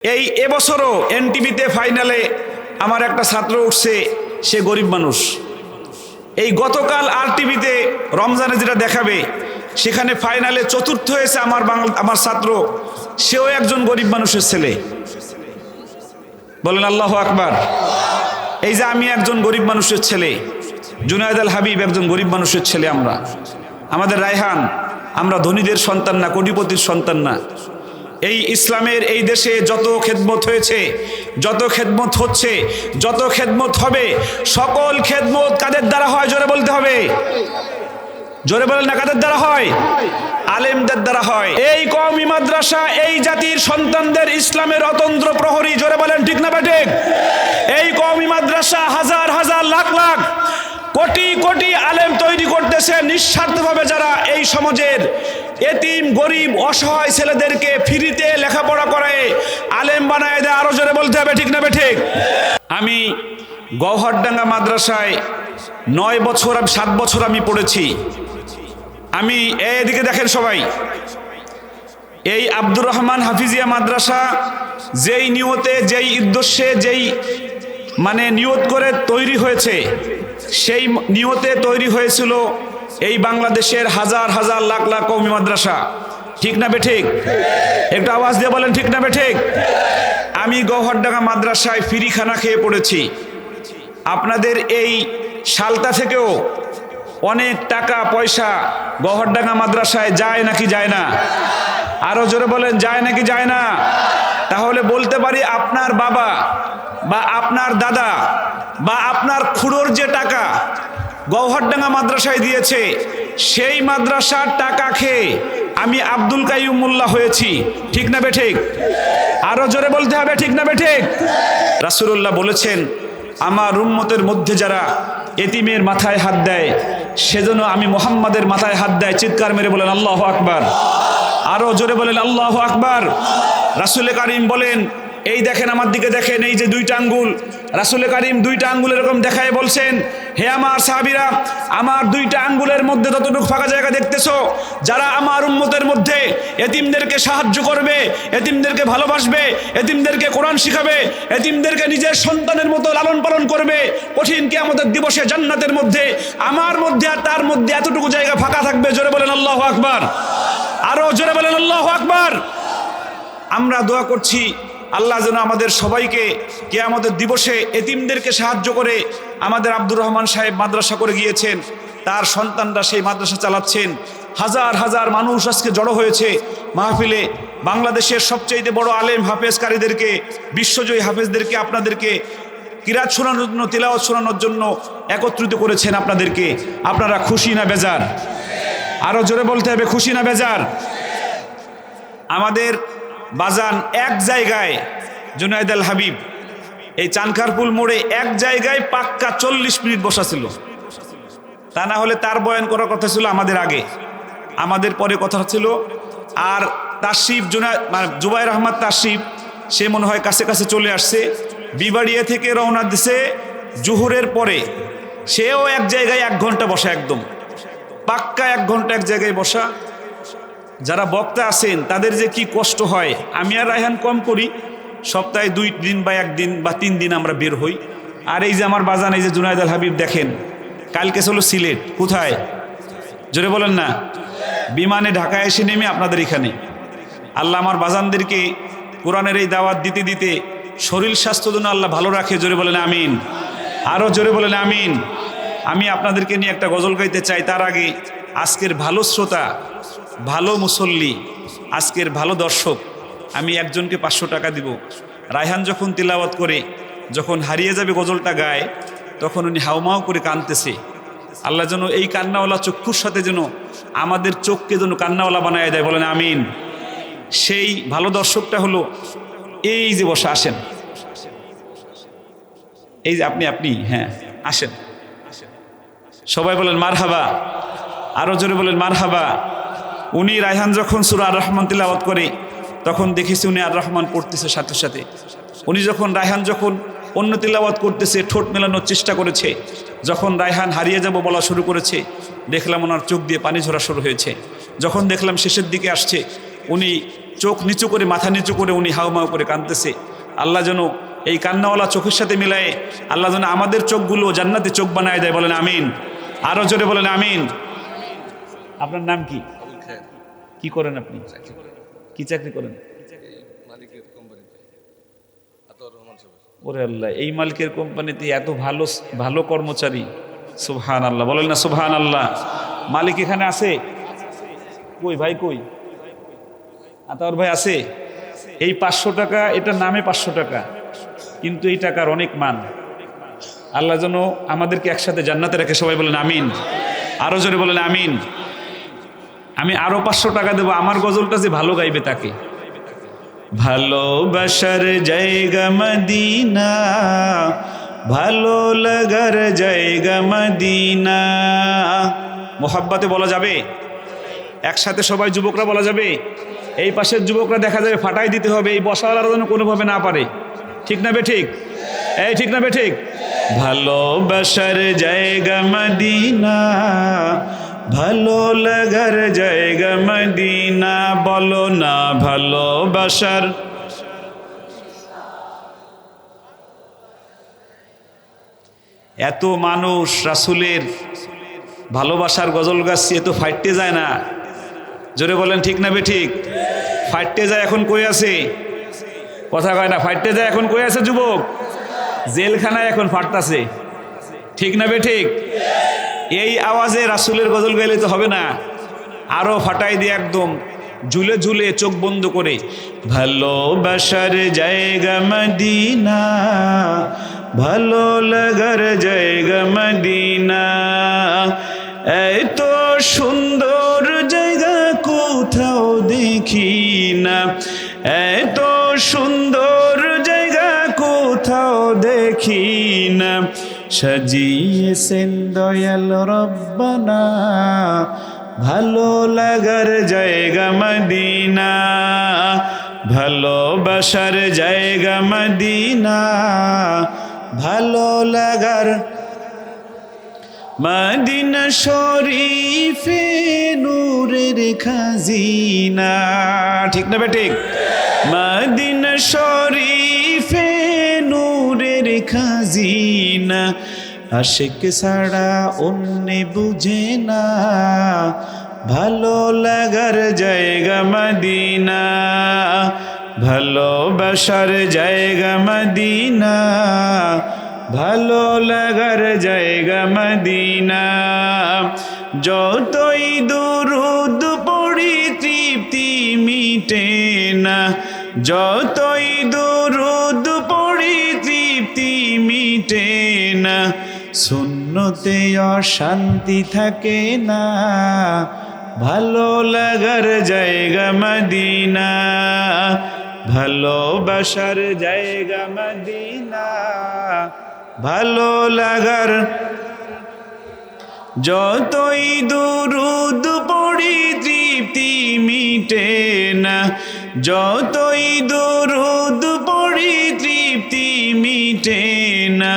এই এবছরও এনটিভিতে ফাইনালে আমার একটা ছাত্র উঠছে, সে গরিব মানুষ। এই গতকাল আর টিভিতে রমজানে যেটা দেখাবে সেখানে ফাইনালে চতুর্থ হয়েছে আমার ছাত্র, সেও একজন গরিব মানুষের ছেলে। বলেন আল্লাহু আকবার। এই যে আমি একজন গরিব মানুষের ছেলে, জুনায়েদ আল হাবিব একজন গরিব মানুষের ছেলে। আমাদের রায়হান, আমরা ধনীদের সন্তান না, কোটিপতির সন্তান না। এই ইসলামের এই দেশে যত খেদমত হয়েছে, যত খেদমত হচ্ছে, যত খেদমত হবে, সকল খেদমত কাদের দ্বারা হয়? জোরে বলতে হবে, জোরে বলেন না, কাদের দ্বারা হয়? আলেমদের দ্বারা হয়। এই কওমি মাদ্রাসা এই জাতির সন্তানদের ইসলামের অতন্ত্র প্রহরী। জোরে বলেন ঠিক না ঠিক? এই কওমি মাদ্রাসা হাজার হাজার লাখ লাখ কোটি কোটি আলেম তৈরি করতেছে নিঃস্বার্থভাবে, যারা এই সমাজের এতিম গরিব অসহায় ছেলেদেরকে ফ্রিতে লেখাপড়া করে আলেম বানায় দেয়। আরো জোরে বলতে হবে ঠিক না ঠিক? আমি গওহরডাঙ্গা মাদ্রাসায় 9 বছর 7 বছর আমি পড়েছি। আমি এদিকে দেখেন সবাই, এই আব্দুর রহমান হাফিজিয়া মাদ্রাসা যেই নিয়তে, যেই উদ্দেশ্যে, যেই নিয়ত করে তৈরি হয়েছে, সেই নিয়তে তৈরি হয়েছিল এই বাংলাদেশের হাজার হাজার লাখ লাখ কওমি মাদ্রাসা। ঠিক না বেঠিক? একটু আওয়াজ দিয়ে বলেন ঠিক না বেঠিক? আমি গওহরডাঙ্গা মাদ্রাসায় ফ্রি খানা খেয়ে পড়েছি। আপনাদের এই সালতা থেকেও অনেক টাকা পয়সা গওহরডাঙ্গা মাদ্রাসায় যায় নাকি যায় না? আরো জোরে বলেন, যায় নাকি যায় না? তাহলে বলতে পারি আপনার বাবা বা আপনার দাদা বা আপনার খুড়োর যে টাকা গওহরডাঙ্গা মাদ্রাসায় দিয়েছে, সেই মাদ্রাসার টাকা খেয়ে আমি আব্দুল কাইয়ুম মোল্লা হয়েছি। ঠিক না বেঠিক? আরো জোরে বলতে হবে ঠিক না বেঠিক? রাসূলুল্লাহ বলেছেন, আমার উম্মতের মধ্যে যারা এতিমের মাথায় হাত দেয়, সেজন্য আমি মুহাম্মাদের মাথায় হাত দেয়। চিৎকার মেরে বলেন আল্লাহু আকবার। আরো জোরে বলেন আল্লাহু আকবার। রাসূল কারীম বলেন, এই দেখেন আমার দিকে দেখেন, এই যে 2টা আঙ্গুল, রাসূল কারীম 2টা আঙ্গুল এরকম দেখায় বলছেন, হে আমার সাহাবীরা, আমার 2টা আঙ্গুলের মধ্যে যতটুকু ফাঁকা জায়গা দেখতেছো, যারা আমার উম্মতের মধ্যে এতিমদেরকে সাহায্য করবে, এতিমদেরকে ভালোবাসবে, এতিমদেরকে কোরআন শিখাবে, এতিমদেরকে নিজের সন্তানের মতো লালন পালন করবে, কঠিন কিয়ামতের দিবসে জান্নাতের মধ্যে আমার মধ্যে আর তার মধ্যে এতটুকু জায়গা ফাঁকা থাকবে। জোরে বলেন আল্লাহু আকবার। আরো জোরে বলেন আল্লাহু আকবার। আমরা দোয়া করছি আল্লাহ যেন আমাদের সবাইকে কিয়ামতের দিবসে এতিমদেরকে সাহায্য করে। আমাদের আব্দুর রহমান সাহেব মাদ্রাসা করে গিয়েছেন, তার সন্তানরা সেই মাদ্রাসা চালাচ্ছেন। হাজার হাজার মানুষ আজকে জড়ো হয়েছে মাহফিলে। বাংলাদেশের সবচেয়ে বড় আলেম হাফেজকারীদেরকে, বিশ্বজয়ী হাফেজদেরকে, আপনাদেরকে কিরাত শোনানোর জন্য, তিলাওয়াত শোনানোর জন্য একত্রিত করেছেন আপনাদেরকে। আপনারা খুশি না বেজার? আরো জোরে বলতে হবে, খুশি না বেজার? আমাদের বাজান এক জায়গায়, জুনায়েদ আল হাবিব এই চানখারপুল মোড়ে এক জায়গায় পাক্কা 40 মিনিট বসা ছিল। তা না হলে তার বয়ান করার কথা ছিল আমাদের আগে, আমাদের পরে কথা ছিল। আর তাশরিফ জুবাইর আহমদ তাশরিফ, সে মনে হয় কাছে কাছে চলে আসছে, বিবাড়িয়া থেকে রওনা দিছে জোহরের পরে। সেও এক জায়গায় 1 ঘন্টা বসা, একদম পাক্কা 1 ঘন্টা এক জায়গায় বসা। যারা বক্তা আছেন তাদের যে কি কষ্ট হয়। আমি আর রায়হান কম করি, সপ্তাহে 2 দিন বা 1 দিন বা 3 দিন আমরা বের হই। আর এই যে আমার বাজান, এই যে জুনায়েদ আল হাবিব, দেখেন কালকে ছিল সিলেট। কোথায়? জোরে বলেন না। বিমানে ঢাকায় এসে নেমে আপনাদের এখানে। আল্লাহ আমার বাজানদেরকে কোরআনের এই দাওয়াত দিতে দিতে শরীর স্বাস্থ্য যেন আল্লাহ ভালো রাখে। জোরে বলেন আমিন। আরও জোরে বলেন আমিন। আমি আপনাদেরকে নিয়ে একটা গজল গাইতে চাই। তার আগে আজকের ভালো শ্রোতা, ভালো মুসল্লি, আজকের ভালো দর্শক, আমি একজনকে 500 টাকা দিব। রায়হান যখন তিলাওয়াত করে, যখন হারিয়ে যাবে গজলটা গায়, তখন উনি হাউমাউ করে কাঁদতেছে। আল্লাহ যেন এই কান্নাওয়ালা চক্ষুর সাথে যেন আমাদের চোখকে যেন কান্নাওয়ালা বানায় দেয়। বলেন আমিন। সেই ভালো দর্শকটা হলো এই যে বসে, আসেন, এই যে আপনি হ্যাঁ আসেন, সবাই বলেন মারহাবা। আরো জোরে বলেন মারহাবা। উনি রায়হান যখন সূরা আর রহমান তিলাওয়াত করে, তখন দেখেছি উনি আর রহমান পড়তেছে সাথে সাথে। উনি যখন রায়হান যখন অন্য তিলাওয়াত করতেছে, ঠোঁট মেলানোর চেষ্টা করেছে। যখন রায়হান হারিয়ে যাব বলা শুরু করেছে, দেখলাম ওনার চোখ দিয়ে পানি ঝরা শুরু হয়েছে। যখন দেখলাম শেষের দিকে আসছে, উনি চোখ নিচু করে মাথা নিচু করে উনি হাউমাউ করে কাঁদতেছে। আল্লাহ যেন এই কান্নাওয়ালা চোখের সাথে মিলায়ে আল্লাহ যেন আমাদের চোখগুলো জান্নাতে চোখ বানায় দেয়, বলেন আমিন। আরো জোরে বলেন আমিন। আপনার নাম কি? কি করেন আপনি? কি চাকরি করেন? ওরে আল্লাহ, এই মালিকের কোম্পানিতে এত ভালো ভালো কর্মচারী, সুবহান আল্লাহ, বলেন না সুবহান আল্লাহ। মালিক এখানে আছে? কই ভাই, কই আতাউর ভাই আছে? এই 500 টাকা, এটা নামে 500 টাকা, কিন্তু এই টাকার অনেক মান। আল্লাহ যেন আমাদেরকে একসাথে জান্নাতে রাখে, সবাই বলেন আমিন। আরো জোরে বলেন আমিন। আমি আরো 500 টাকা দেবো আমার গজলটা যে ভালো গাইবে তাকে। ভালোবাসার জায়গা মদিনা, ভালো লাগার জায়গা মদিনা। মোহাব্বতে বলা যাবে? একসাথে সবাই যুবকরা বলা যাবে? এই পাশের যুবকরা দেখা যাবে ফাটাই দিতে হবে, এই বসাওয়ালার যেন কোনোভাবে না পারে। ঠিক না বে ঠিক? এই ঠিক না বে ঠিক? ভালোবাসার জায়গা মদিনা, ভালো লাগার জায়গা মদিনা। বলো না ভালোবাসার। এত মানুষ রাসূলের ভালোবাসার গজল গাচ্ছে, এত ফাইটতে যায় না। জোরে বলেন ঠিক না বে ঠিক? ফাইটতে যায় এখন কই আছে? কথা কয় না। ফাইটতে যায় এখন কই আছে যুবক? জেলখানায় এখন ফাটতাছে। ঠিক না বে ঠিক? এই আওয়াজে রাসূলের গজল গাইলে তো হবে না, আরো ফাটাই দিয়ে একদম ঝুলে ঝুলে চোখ বন্ধ করে। ভালোবাসার জায়গা মদিনা, ভালো লাগার জায়গা মদিনা। এত সুন্দর জায়গা কোথাও দেখি না, এত সুন্দর জায়গা কোথাও দেখি না। সাজিয়েছেন দয়াল রব্বানা, ভালো লাগার জায়গা মদিনা, ভালোবাসার জায়গা মদিনা, ভালো লাগার। মদিনা শরীফে নূরের খাজিনা। ঠিক না বেঠিক? মদিনা শরীফে নূরের খাজিনা। আশিক ছাড়া অন্য বুঝে না, ভালো লাগার জায়গা মদিনা, ভালোবাসার জায়গা মদিনা, ভালো লাগার জায়গা মদিনা। যতই দুরূদ পড়ি তৃপ্তি মিটে না, যতই দুরূদ পড়ি তৃপ্তি মিটে না। সুন্নতে অশান্তি থাকে না, ভালো লাগার জায়গা মদিনা, ভালোবাসার জায়গা মদিনা, ভালো লাগার। যতই দুরূদ পড়ি তৃপ্তি মিটে না, যতই দুরূদ পড়ি তৃপ্তি মিটে না।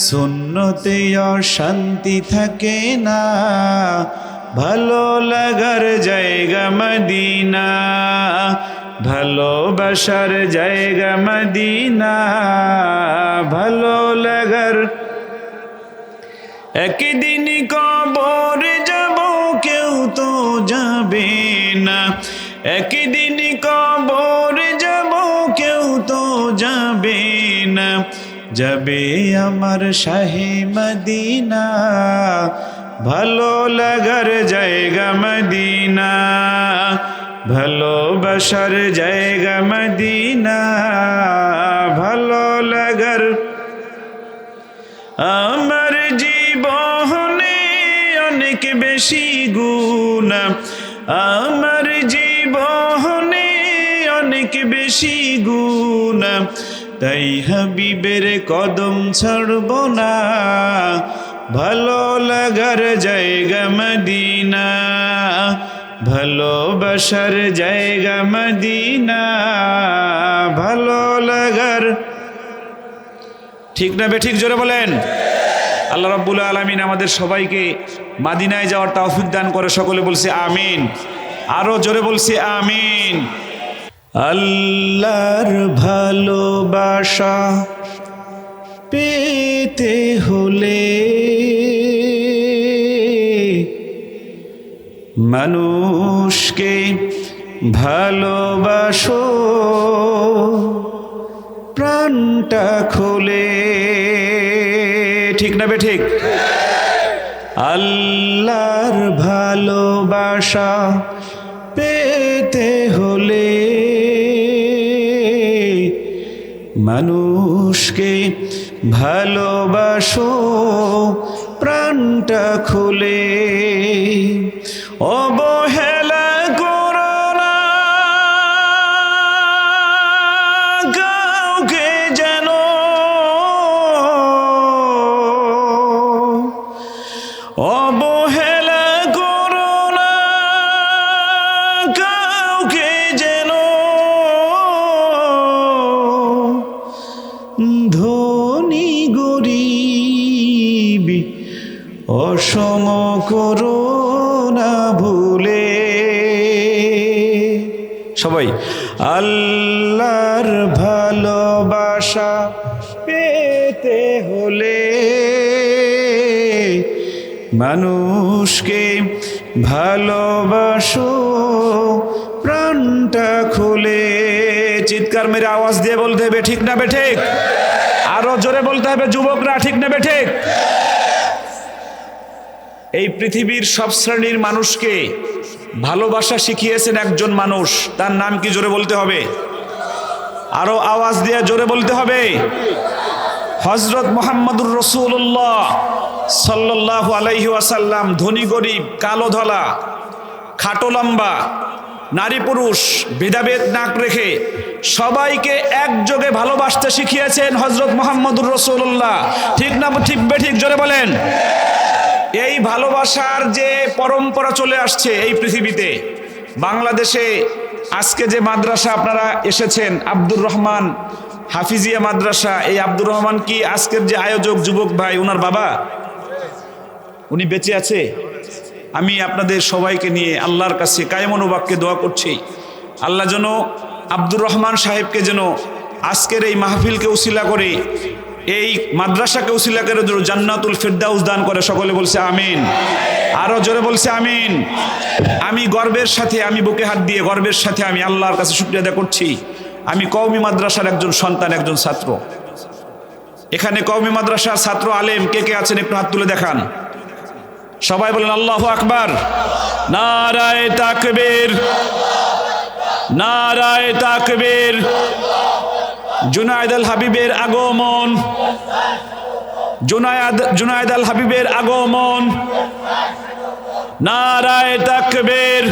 সুন্নতে অশান্তি থাকে না, ভালো লাগার জায়গা মদিনা, ভালোবাসার জায়গা মদিনা, ভালো লাগার। একদিন কবর যাব কেউ তো যাবে না, একদিন কবর যাব কেউ তো যাবে না। যাবে আমার শাহে মদিনা, ভালো লাগার জায়গা মদিনা, ভালোবাসার জায়গা মদিনা, ভালো লাগার। আমার জীবনে অনেক বেশি গুনাহ, আমার জীবনে অনেক বেশি গুনাহ। তাই হাবিবের কদম ছাড়ব না, ভালো লাগার জায়গা মদিনা, ভালোবাসার জায়গা মদিনা, ভালো লাগার। ঠিক না বেঠিক? জোরে বলেন। আল্লাহ রাব্বুল আলামিন আমাদের সবাইকে মদিনায় যাওয়ার তৌফিক দান করে। সকলে বলছে আমিন। আরো জোরে বলছে আমিন। আল্লাহর ভালোবাসা পেতে হলে মানুষকে ভালোবাসো প্রাণটা খুলে। ঠিক না বেঠিক? আল্লাহর ভালোবাসা পেতে হলে মানুষকে ভালোবাসো প্রাণটা খুলে। অবহেলা করো না কাউকে যেন, অবহেলা করো না কাউকে যেন, ধনী গরিব অসম করো না ভুলে। সবাই আল্লাহর ভালোবাসা পেতে হলে মানুষকে ভালোবাসো প্রাণটা খুলে। চিৎকার মেরে আওয়াজ দিয়ে বলতে হবে ঠিক না বেঠিক? আরো জোরে বলতে হবে যুবকরা, ঠিক না বেঠিক? এই পৃথিবীর সব শ্রেণীর মানুষকে ভালোবাসা শিখিয়েছেন একজন মানুষ, তার নাম কি? জোরে বলতে হবে, আরো আওয়াজ দিয়ে জোরে বলতে হবে। হযরত মুহাম্মদুর রাসূলুল্লাহ সাল্লাল্লাহু আলাইহি ওয়াসাল্লাম ধনী গরিব, কালো ধলা, খাটো লম্বা, নারী পুরুষ ভেদাভেদ না রেখে সবাইকে একযোগে ভালোবাসতে শিখিয়েছেন হযরত মুহাম্মদুর রাসূলুল্লাহ। ঠিক না ঠিক বেঠিক? জোরে বলেন। এই ভালোবাসার যে পরম্পরা চলে আসছে এই পৃথিবীতে, বাংলাদেশে আজকে যে মাদ্রাসা আপনারা এসেছেন, আব্দুর রহমান হাফিজিয়া মাদ্রাসা, এই আব্দুর রহমান কি আজকের যে আয়োজক যুবক ভাই, ওনার বাবা উনি বেঁচে আছে? আমি আপনাদের সবাইকে নিয়ে আল্লাহর কাছে কায়েমন বাক্যে দোয়া করছি, আল্লাহ যেন আব্দুর রহমান সাহেবকে যেন আজকের এই মাহফিলকে উসিলা করে, এই মাদ্রাসাকে উসিলা করে যেন জান্নাতুল ফিরদাউস দান করে। সকলে বলছে আমিন, আরো জোরে বলছে আমিন। আমি গর্বের সাথে, আমি বুকে হাত দিয়ে গর্বের সাথে আমি আল্লাহর কাছে শুকরিয়া আদায় করছি, আমি কওমি মাদ্রাসার একজন সন্তান, একজন ছাত্র। এখানে কওমি মাদ্রাসার ছাত্র আলেম কে কে আছেন একটু হাত তুলে দেখান। সবাই বলেন আল্লাহু আকবার, নারায়ে তাকবীর, নারায়ে তাকবীর। জুনায়েদ আল হাবিবের আগমন, জুনায়েদ আল হাবিবের আগমন, নারায়ে তাকবীর।